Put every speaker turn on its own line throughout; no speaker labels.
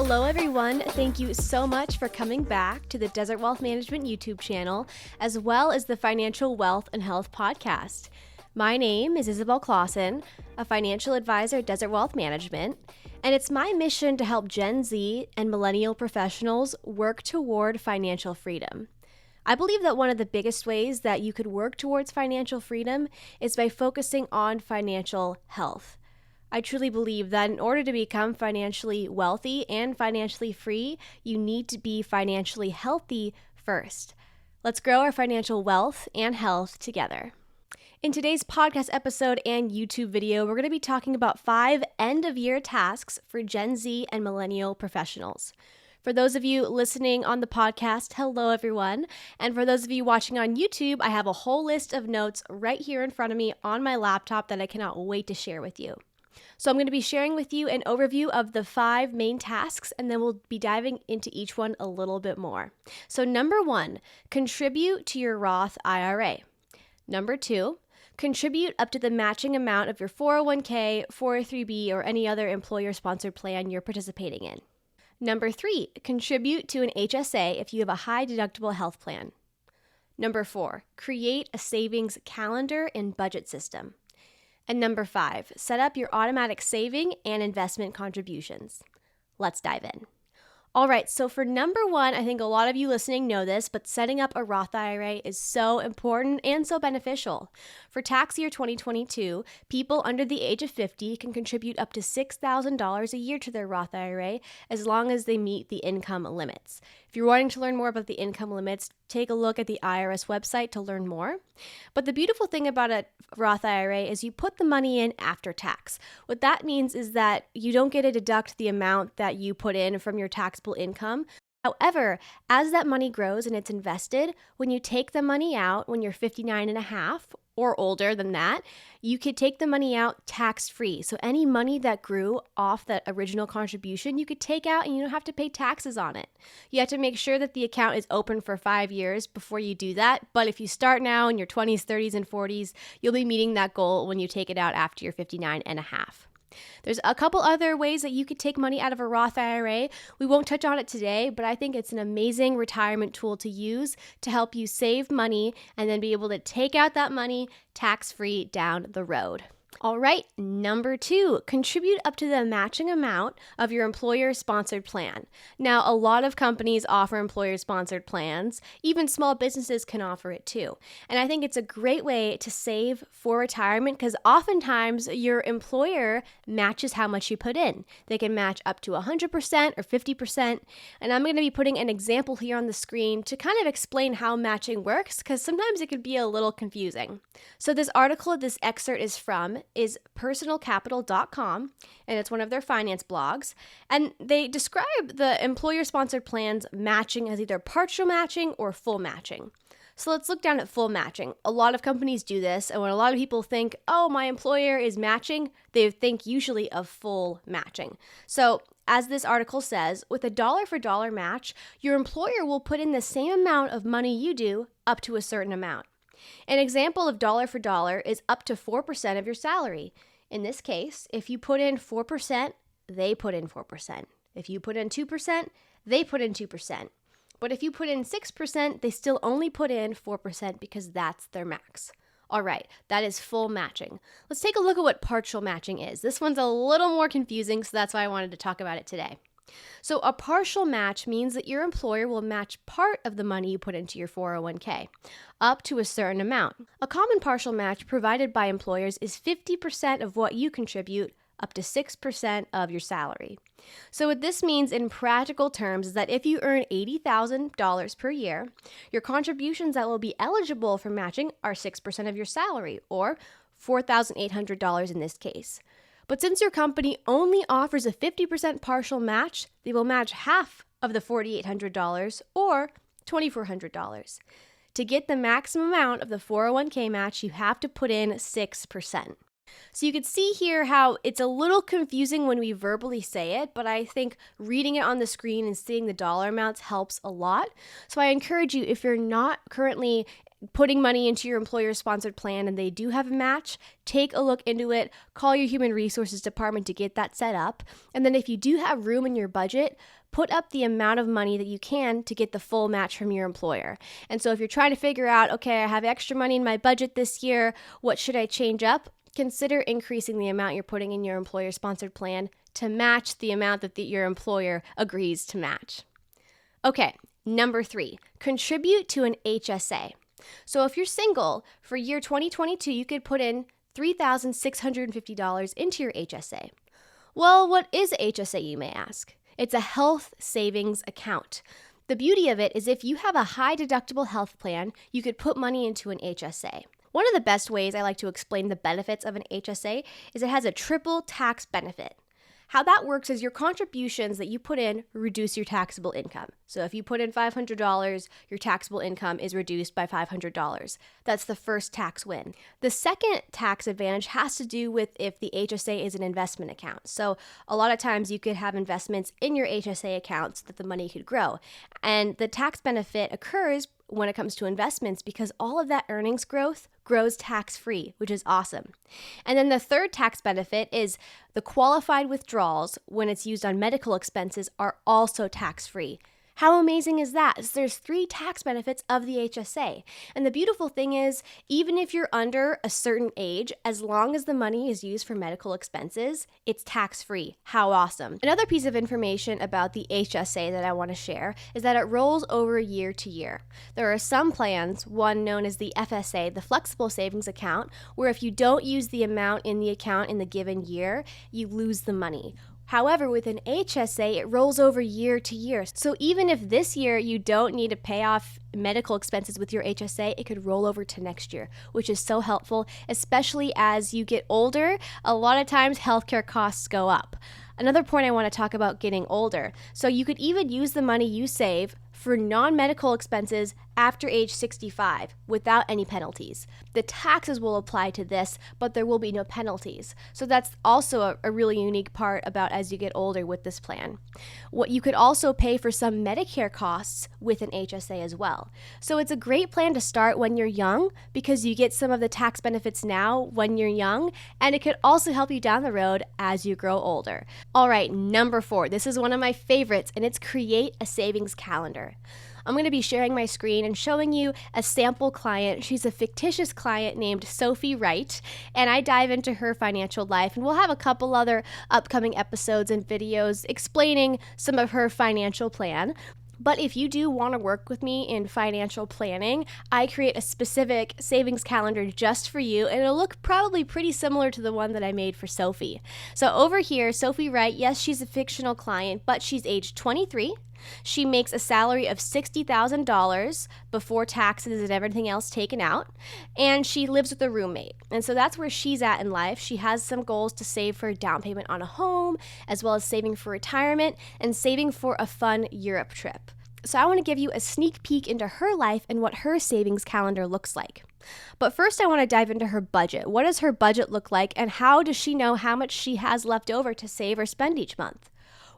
Hello everyone, thank you so much for coming back to the Desert Wealth Management YouTube channel, as well as the Financial Wealth and Health podcast. My name is Isabelle.clausen, a financial advisor at Desert Wealth Management, and it's my mission to help Gen Z and millennial professionals work toward financial freedom. I believe that one of the biggest ways that you could work towards financial freedom is by focusing on financial health. I truly believe that in order to become financially wealthy and financially free, you need to be financially healthy first. Let's grow our financial wealth and health together. In today's podcast episode and YouTube video, we're going to be talking about 5 end-of-year tasks for Gen Z and millennial professionals. For those of you listening on the podcast, hello everyone. And for those of you watching on YouTube, I have a whole list of notes right here in front of me on my laptop that I cannot wait to share with you. So I'm going to be sharing with you an overview of the 5 main tasks, and then we'll be diving into each one a little bit more. So number 1, contribute to your Roth IRA. Number 2, contribute up to the matching amount of your 401k, 403b, or any other employer-sponsored plan you're participating in. Number 3, contribute to an HSA if you have a high deductible health plan. Number 4, create a savings calendar and budget system. And number 5, set up your automatic saving and investment contributions. Let's dive in. All right, so for number 1, I think a lot of you listening know this, but setting up a Roth IRA is so important and so beneficial. For tax year 2022, people under the age of 50 can contribute up to $6,000 a year to their Roth IRA as long as they meet the income limits. If you're wanting to learn more about the income limits, take a look at the IRS website to learn more. But the beautiful thing about a Roth IRA is you put the money in after tax. What that means is that you don't get to deduct the amount that you put in from your taxable income. However, as that money grows and it's invested, when you take the money out when you're 59 and a half or older than that, you could take the money out tax-free. So any money that grew off that original contribution, you could take out and you don't have to pay taxes on it. You have to make sure that the account is open for 5 years before you do that. But if you start now in your 20s, 30s, and 40s, you'll be meeting that goal when you take it out after you're 59 and a half. There's a couple other ways that you could take money out of a Roth IRA. We won't touch on it today, but I think it's an amazing retirement tool to use to help you save money and then be able to take out that money tax-free down the road. All right, number 2, contribute up to the matching amount of your employer-sponsored plan. Now, a lot of companies offer employer-sponsored plans. Even small businesses can offer it too. And I think it's a great way to save for retirement because oftentimes your employer matches how much you put in. They can match up to 100% or 50%. And I'm going to be putting an example here on the screen to kind of explain how matching works because sometimes it could be a little confusing. So this article this excerpt is from is personalcapital.com, and it's one of their finance blogs, and they describe the employer-sponsored plans matching as either partial matching or full matching. So let's look down at full matching. A lot of companies do this, and when a lot of people think, oh, my employer is matching, they think usually of full matching. So as this article says, with a dollar-for-dollar match, your employer will put in the same amount of money you do up to a certain amount. An example of dollar for dollar is up to 4% of your salary. In this case, if you put in 4%, they put in 4%. If you put in 2%, they put in 2%. But if you put in 6%, they still only put in 4% because that's their max. All right, that is full matching. Let's take a look at what partial matching is. This one's a little more confusing, so that's why I wanted to talk about it today. So a partial match means that your employer will match part of the money you put into your 401k up to a certain amount. A common partial match provided by employers is 50% of what you contribute up to 6% of your salary. So what this means in practical terms is that if you earn $80,000 per year, your contributions that will be eligible for matching are 6% of your salary, or $4,800 in this case. But since your company only offers a 50% partial match, they will match half of the $4,800 or $2,400. To get the maximum amount of the 401k match, you have to put in 6%. So you can see here how it's a little confusing when we verbally say it, but I think reading it on the screen and seeing the dollar amounts helps a lot. So I encourage you, if you're not currently putting money into your employer-sponsored plan and they do have a match, take a look into it, call your human resources department to get that set up. And then if you do have room in your budget, put up the amount of money that you can to get the full match from your employer. And so if you're trying to figure out, okay, I have extra money in my budget this year, what should I change up? Consider increasing the amount you're putting in your employer-sponsored plan to match the amount that your employer agrees to match. Okay, number 3, contribute to an HSA. So if you're single, for year 2022, you could put in $3,650 into your HSA. Well, what is a HSA, you may ask? It's a health savings account. The beauty of it is if you have a high deductible health plan, you could put money into an HSA. One of the best ways I like to explain the benefits of an HSA is it has a triple tax benefit. How that works is your contributions that you put in reduce your taxable income. So if you put in $500, your taxable income is reduced by $500. That's the first tax win. The second tax advantage has to do with if the HSA is an investment account. So a lot of times you could have investments in your HSA account so that the money could grow. And the tax benefit occurs when it comes to investments because all of that earnings growth grows tax-free, which is awesome. And then the third tax benefit is the qualified withdrawals when it's used on medical expenses are also tax-free. How amazing is that? So there's 3 tax benefits of the HSA. And the beautiful thing is, even if you're under a certain age, as long as the money is used for medical expenses, it's tax-free. How awesome. Another piece of information about the HSA that I want to share is that it rolls over year to year. There are some plans, one known as the FSA, the Flexible Savings Account, where if you don't use the amount in the account in the given year, you lose the money. However, with an HSA, it rolls over year to year. So even if this year you don't need to pay off medical expenses with your HSA, it could roll over to next year, which is so helpful, especially as you get older. A lot of times healthcare costs go up. Another point I want to talk about getting older. So you could even use the money you save for non-medical expenses after age 65 without any penalties. The taxes will apply to this, but there will be no penalties. So that's also a really unique part about as you get older with this plan. What you could also pay for some Medicare costs with an HSA as well. So it's a great plan to start when you're young because you get some of the tax benefits now when you're young, and it could also help you down the road as you grow older. All right, number 4. This is one of my favorites, and it's create a savings calendar. I'm going to be sharing my screen and showing you a sample client. She's a fictitious client named Sophie Wright, and I dive into her financial life, and we'll have a couple other upcoming episodes and videos explaining some of her financial plan. But if you do want to work with me in financial planning, I create a specific savings calendar just for you, and it'll look probably pretty similar to the one that I made for Sophie. So over here, Sophie Wright, yes, she's a fictional client, but she's age 23. She makes a salary of $60,000 before taxes and everything else taken out, and she lives with a roommate. And so that's where she's at in life. She has some goals to save for a down payment on a home, as well as saving for retirement and saving for a fun Europe trip. So I want to give you a sneak peek into her life and what her savings calendar looks like. But first I want to dive into her budget. What does her budget look like, and how does she know how much she has left over to save or spend each month?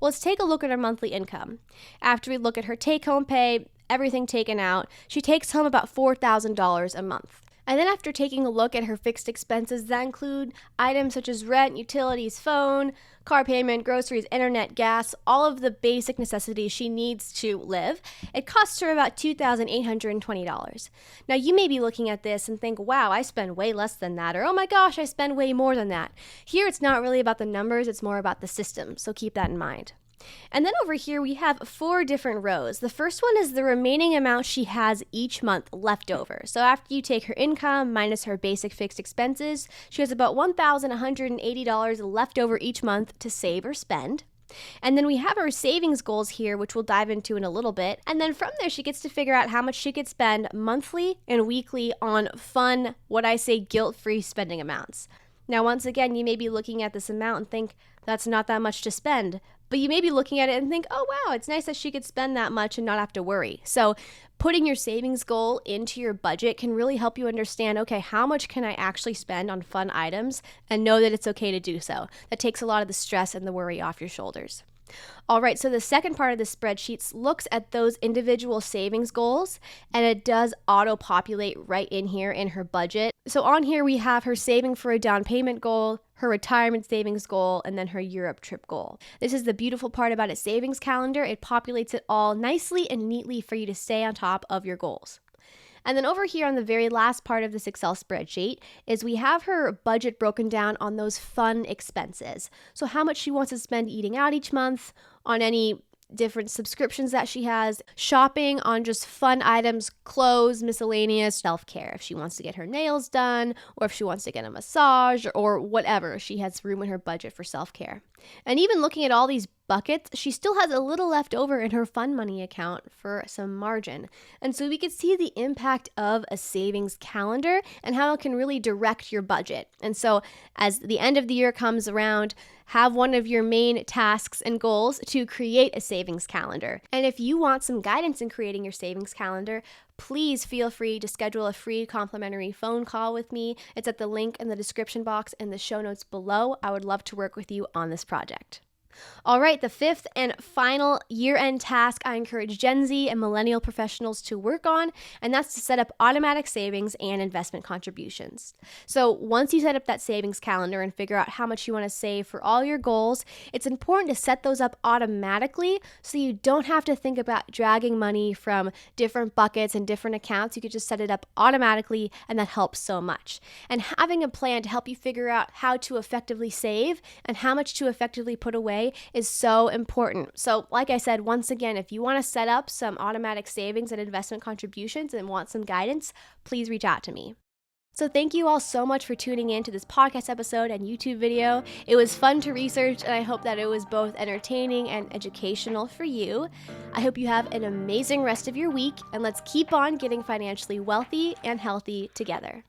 Well, let's take a look at her monthly income. After we look at her take-home pay, everything taken out, she takes home about $4,000 a month. And then after taking a look at her fixed expenses that include items such as rent, utilities, phone, car payment, groceries, internet, gas, all of the basic necessities she needs to live, it costs her about $2,820. Now you may be looking at this and think, wow, I spend way less than that, or oh my gosh, I spend way more than that. Here it's not really about the numbers, it's more about the system, so keep that in mind. And then over here we have 4 different rows. The first one is the remaining amount she has each month left over. So after you take her income minus her basic fixed expenses, she has about $1,180 left over each month to save or spend. And then we have her savings goals here, which we'll dive into in a little bit. And then from there, she gets to figure out how much she could spend monthly and weekly on fun, what I say, guilt-free spending amounts. Now, once again, you may be looking at this amount and think that's not that much to spend. But you may be looking at it and think, oh, wow, it's nice that she could spend that much and not have to worry. So putting your savings goal into your budget can really help you understand, okay, how much can I actually spend on fun items and know that it's okay to do so. That takes a lot of the stress and the worry off your shoulders. All right, so the second part of the spreadsheet looks at those individual savings goals, and it does auto-populate right in here in her budget. So on here we have her saving for a down payment goal, her retirement savings goal, and then her Europe trip goal. This is the beautiful part about a savings calendar. It populates it all nicely and neatly for you to stay on top of your goals. And then over here on the very last part of this Excel spreadsheet is we have her budget broken down on those fun expenses. So how much she wants to spend eating out each month, on any different subscriptions that she has, shopping on just fun items, clothes, miscellaneous, self-care. If she wants to get her nails done, or if she wants to get a massage, or whatever, she has room in her budget for self-care. And even looking at all these buckets, she still has a little left over in her fun money account for some margin. And so we could see the impact of a savings calendar and how it can really direct your budget. And so as the end of the year comes around, have one of your main tasks and goals to create a savings calendar. And if you want some guidance in creating your savings calendar, please feel free to schedule a free complimentary phone call with me. It's at the link in the description box and the show notes below. I would love to work with you on this project. All right, the fifth and final year-end task I encourage Gen Z and millennial professionals to work on, and that's to set up automatic savings and investment contributions. So once you set up that savings calendar and figure out how much you want to save for all your goals, it's important to set those up automatically so you don't have to think about dragging money from different buckets and different accounts. You could just set it up automatically, and that helps so much. And having a plan to help you figure out how to effectively save and how much to effectively put away is so important. So like I said, once again, if you want to set up some automatic savings and investment contributions and want some guidance, please reach out to me. So thank you all so much for tuning in to this podcast episode and YouTube video. It was fun to research, and I hope that it was both entertaining and educational for you. I hope you have an amazing rest of your week, and let's keep on getting financially wealthy and healthy together.